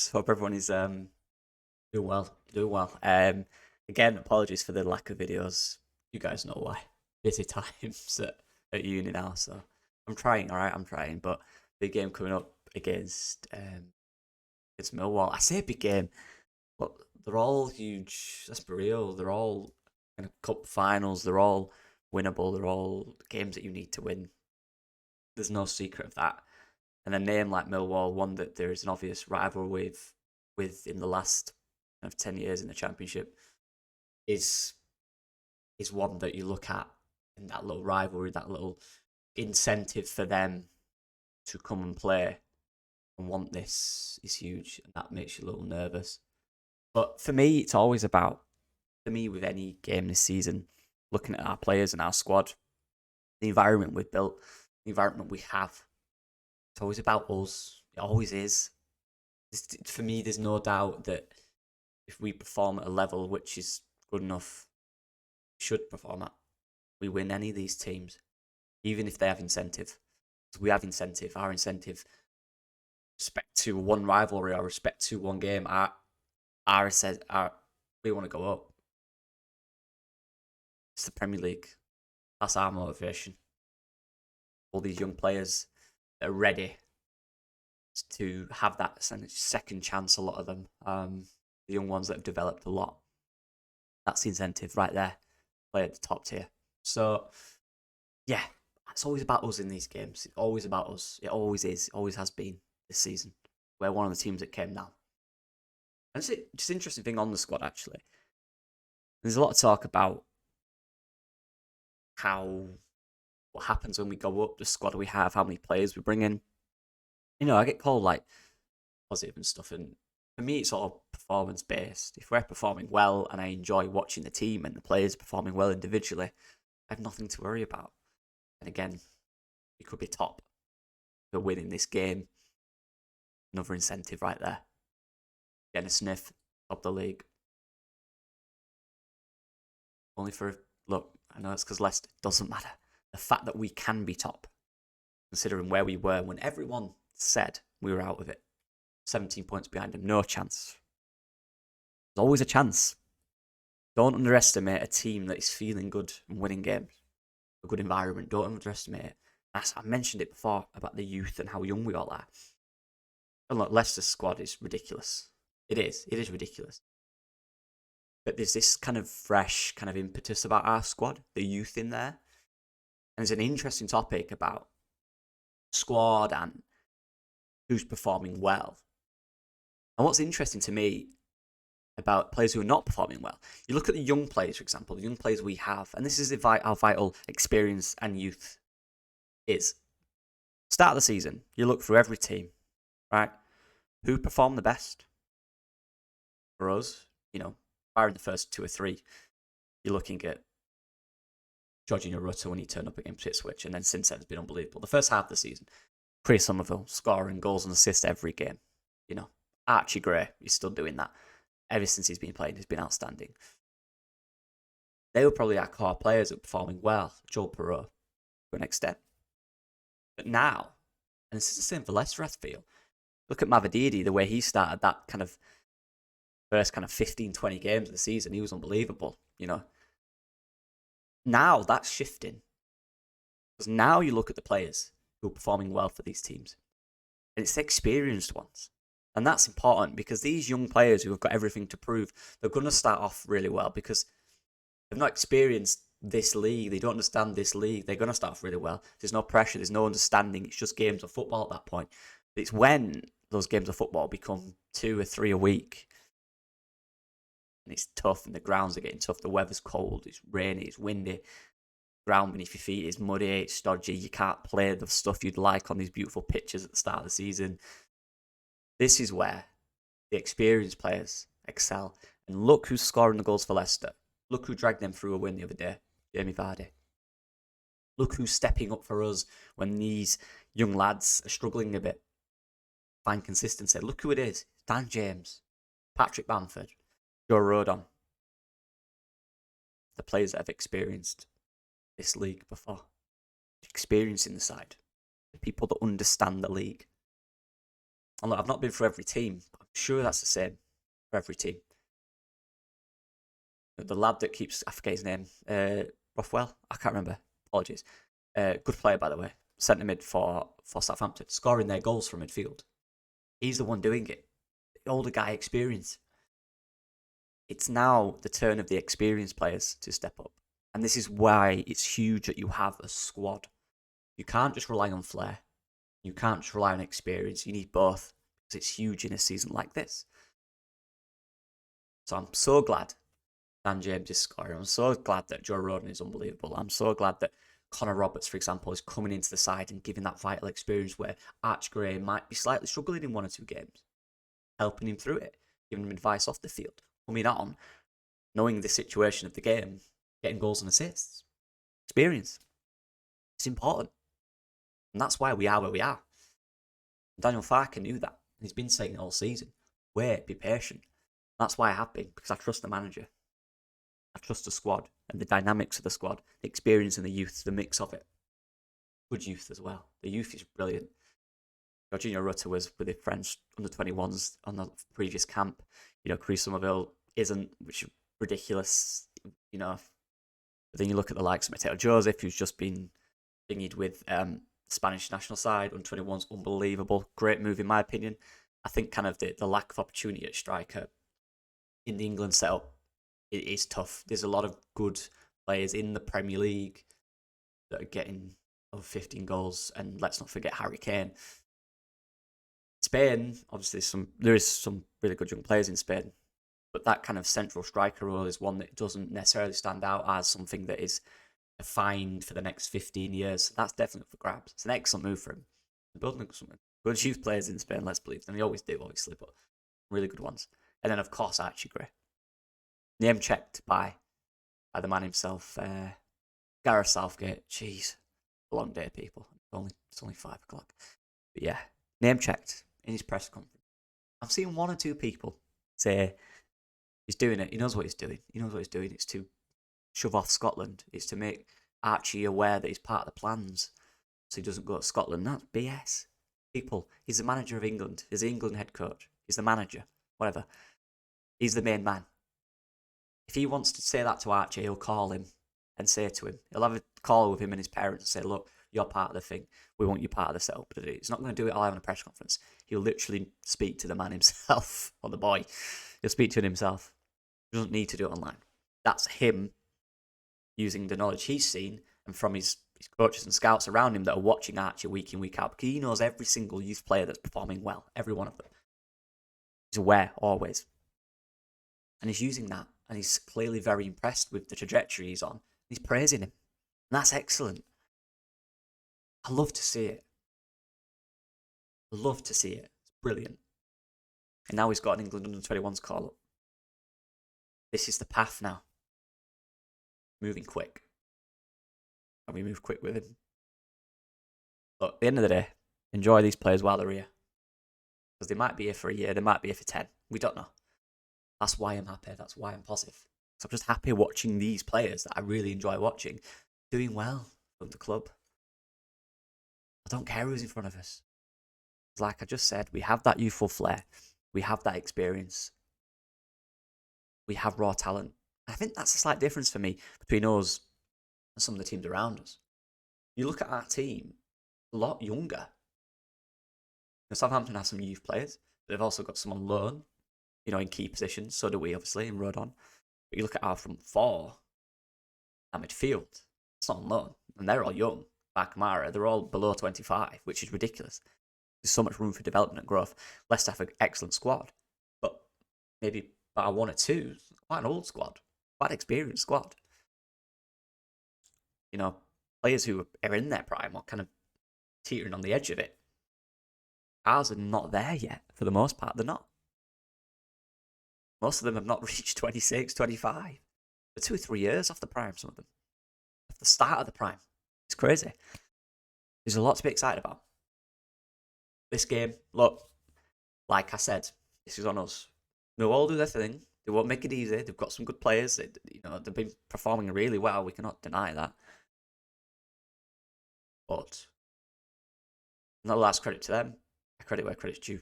guys? Hope everyone is doing well. Doing well. Again, apologies for the lack of videos. You guys know why. Busy times at uni now, so I'm trying. All right, I'm trying. But big game coming up against Millwall. I say big game, but they're all huge. Let's be real. They're all kind of cup finals. They're all winnable. They're all games that you need to win. There's no secret of that. And a name like Millwall, one that there is an obvious rivalry with in the last kind of 10 years in the Championship, is one that you look at in that little rivalry, that little incentive for them to come and play and want this is huge, and that makes you a little nervous. But for me, it's always about, for me, with any game this season, looking at our players and our squad, the environment we've built, the environment we have. It's always about us. It always is. For me, there's no doubt that if we perform at a level which is good enough, we should perform at, we win any of these teams, even if they have incentive. So we have incentive. Our incentive, respect to one rivalry or respect to one game, we want to go up. It's the Premier League. That's our motivation. All these young players that are ready to have that second chance, a lot of them. The young ones that have developed a lot. That's the incentive right there. Play at the top tier. So, yeah, it's always about us in these games. It's always about us. It always is. It always has been this season. We're one of the teams that came down. And it's just an interesting thing on the squad, actually. There's a lot of talk about what happens when we go up, the squad we have, how many players we bring in. You know, I get called like positive and stuff, and for me, it's all performance based. If we're performing well and I enjoy watching the team and the players performing well individually, I have nothing to worry about. And again, we could be top for winning this game. Another incentive right there. Getting a sniff, top of the league. Only for, look, I know it's because Leicester, doesn't matter. The fact that we can be top, considering where we were when everyone said we were out of it. 17 points behind them, no chance. There's always a chance. Don't underestimate a team that is feeling good and winning games. A good environment, don't underestimate it. I mentioned it before about the youth and how young we all are. And look, Leicester's squad is ridiculous. It is ridiculous. But there's this kind of fresh kind of impetus about our squad, the youth in there. And there's an interesting topic about squad and who's performing well. And what's interesting to me about players who are not performing well, you look at the young players, for example, the young players we have, and this is how vital experience and youth is. Start of the season, you look through every team, right? Who performed the best? For us, you know, in the first 2 or 3, you're looking at Jorginho Rutter when he turned up against Ipswich, and then since then it's been unbelievable. The first half of the season, Chris Somerville scoring goals and assists every game. You know, Archie Gray, he's still doing that. Ever since he's been playing, he's been outstanding. They were probably our core players that were performing well. Joel Perreault, to an extent. But now, and this is the same for Leicester, I feel. Look at Mavididi, the way he started that kind of first kind of 15, 20 games of the season. He was unbelievable, you know. Now that's shifting. Because now you look at the players who are performing well for these teams. And it's the experienced ones. And that's important because these young players who have got everything to prove, they're going to start off really well because they've not experienced this league. They don't understand this league. They're going to start off really well. There's no pressure. There's no understanding. It's just games of football at that point. But it's when those games of football become 2 or 3 a week. And it's tough and the grounds are getting tough. The weather's cold. It's rainy. It's windy. Ground beneath your feet is muddy. It's stodgy. You can't play the stuff you'd like on these beautiful pitches at the start of the season. This is where the experienced players excel. And look who's scoring the goals for Leicester. Look who dragged them through a win the other day. Jamie Vardy. Look who's stepping up for us when these young lads are struggling a bit. Find consistency. Look who it is. Dan James. Patrick Bamford. Joe Rodon. The players that have experienced this league before. Experiencing the side. The people that understand the league. And look, I've not been through every team, but I'm sure that's the same for every team. The lad that keeps, I forget his name, Rothwell, I can't remember. Apologies. Good player, by the way. Centre mid for Southampton, scoring their goals from midfield. He's the one doing it. The older guy experience. It's now the turn of the experienced players to step up. And this is why it's huge that you have a squad. You can't just rely on flair. You can't just rely on experience. You need both, because it's huge in a season like this. So I'm so glad Dan James is scoring. I'm so glad that Joe Rodon is unbelievable. I'm so glad that Connor Roberts, for example, is coming into the side and giving that vital experience where Arch Gray might be slightly struggling in 1 or 2 games, helping him through it, giving him advice off the field, coming on, knowing the situation of the game, getting goals and assists. Experience. It's important. And that's why we are where we are. Daniel Farke knew that. He's been saying it all season. Wait, be patient. That's why I have been, because I trust the manager. I trust the squad and the dynamics of the squad, the experience and the youth, the mix of it. Good youth as well. The youth is brilliant. Jorginho Rutter was with his friends under 21s on the previous camp. Chris Somerville isn't, which is ridiculous. But then you look at the likes of Mateo Joseph, who's just been thingied with the Spanish national side, under 21s, unbelievable. Great move, in my opinion. I think kind of the lack of opportunity at striker in the England setup, it is tough. There's a lot of good players in the Premier League that are getting over 15 goals, and let's not forget Harry Kane. Spain, obviously, there is some really good young players in Spain, but that kind of central striker role is one that doesn't necessarily stand out as something that is defined for the next 15 years. That's definitely up for grabs. It's an excellent move for him. They're building some good youth players in Spain, let's believe them. They always do, obviously, but really good ones. And then, of course, Archie Gray. Name checked by the man himself, Gareth Southgate. Jeez, a long day, people. It's only 5 o'clock. But yeah, name checked in his press conference. I've seen 1 or 2 people say he's doing it. He knows what he's doing. He knows what he's doing. It's to shove off Scotland. It's to make Archie aware that he's part of the plans so he doesn't go to Scotland. That's BS. People, he's the manager of England. He's the England head coach. He's the manager. Whatever. He's the main man. If he wants to say that to Archie, he'll call him and say to him. He'll have a call with him and his parents and say, look, you're part of the thing. We want you part of the setup. But he's not going to do it all out in a press conference. He'll literally speak to the man himself, or the boy. He'll speak to him himself. He doesn't need to do it online. That's him using the knowledge he's seen and from his coaches and scouts around him that are watching Archie week in, week out. Because he knows every single youth player that's performing well. Every one of them. He's aware, always. And he's using that. And he's clearly very impressed with the trajectory he's on. He's praising him. And that's excellent. I love to see it. I love to see it. It's brilliant. And now he's got an England under-21s call up. This is the path now. Moving quick. And we move quick with him. But at the end of the day, enjoy these players while they're here. Because they might be here for a year, they might be here for 10. We don't know. That's why I'm happy. That's why I'm positive. So I'm just happy watching these players that I really enjoy watching doing well from the club. I don't care who's in front of us. Like I just said, we have that youthful flair. We have that experience. We have raw talent. I think that's a slight difference for me between us and some of the teams around us. You look at our team, a lot younger. Southampton has some youth players. They've also got some on loan, in key positions. So do we, obviously, in Rodon. But you look at our front 4, our midfield, it's not on loan. And they're all young. Kamara, they're all below 25, which is ridiculous. There's so much room for development and growth. Leicester have an excellent squad. But maybe about 1 or 2, quite an old squad. Quite an experienced squad. Players who are in their prime are kind of teetering on the edge of it. Ours are not there yet, for the most part. They're not. Most of them have not reached 26, 25. They're 2 or 3 years off the prime, some of them. Off the start of the prime. It's crazy. There's a lot to be excited about. This game, look, like I said, this is on us. They'll all do their thing. They won't make it easy. They've got some good players. They've been performing really well. We cannot deny that. But not the last credit to them. I credit where credit's due.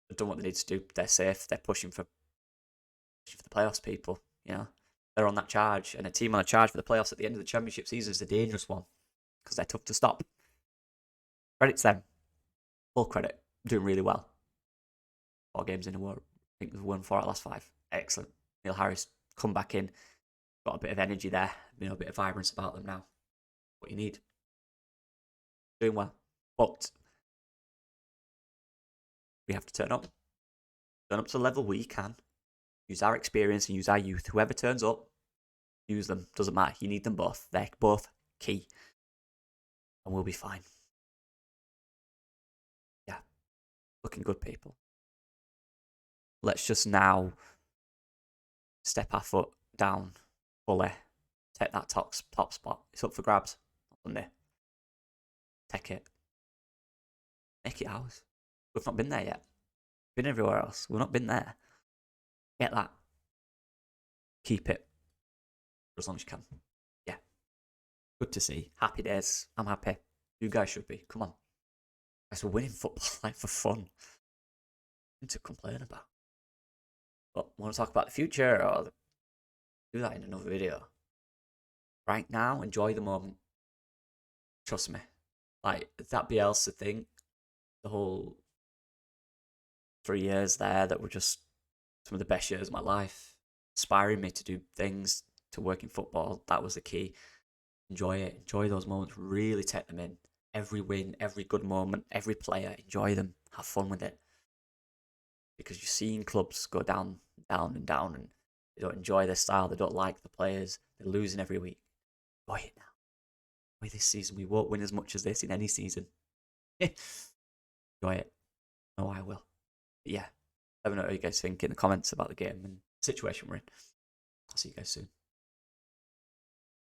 They've done what they need to do. They're safe. They're pushing for the playoffs, people. They're on that charge, and a team on a charge for the playoffs at the end of the championship season is a dangerous one because they're tough to stop. Credit to them. Full credit. Doing really well. 4 games in a row. I think they've won 4 out of the last 5. Excellent. Neil Harris come back in. Got a bit of energy there. A bit of vibrance about them now. What you need. Doing well. But we have to turn up. Turn up to the level we can. Use our experience and use our youth. Whoever turns up, use them. Doesn't matter. You need them both. They're both key. And we'll be fine. Yeah. Looking good, people. Let's just now step our foot down fully. Take that top spot. It's up for grabs on Sunday. Take it. Make it ours. We've not been there yet. Been everywhere else. We've not been there. Get that. Keep it for as long as you can. Yeah. Good to see. Happy days. I'm happy. You guys should be. Come on. Guys, we're winning football like for fun. Nothing to complain about. But want to talk about the future or do that in another video. Right now, enjoy the moment. Trust me. Like that Bielsa thing, the whole 3 years there that were just some of the best years of my life, inspiring me to do things, to work in football. That was the key. Enjoy it. Enjoy those moments. Really take them in. Every win, every good moment, every player, enjoy them. Have fun with it. Because you're seeing clubs go down, down, and down, and they don't enjoy their style. They don't like the players. They're losing every week. Enjoy it now. Enjoy this season. We won't win as much as this in any season. Enjoy it. No, I will. But yeah, let me know what you guys think in the comments about the game and the situation we're in. I'll see you guys soon.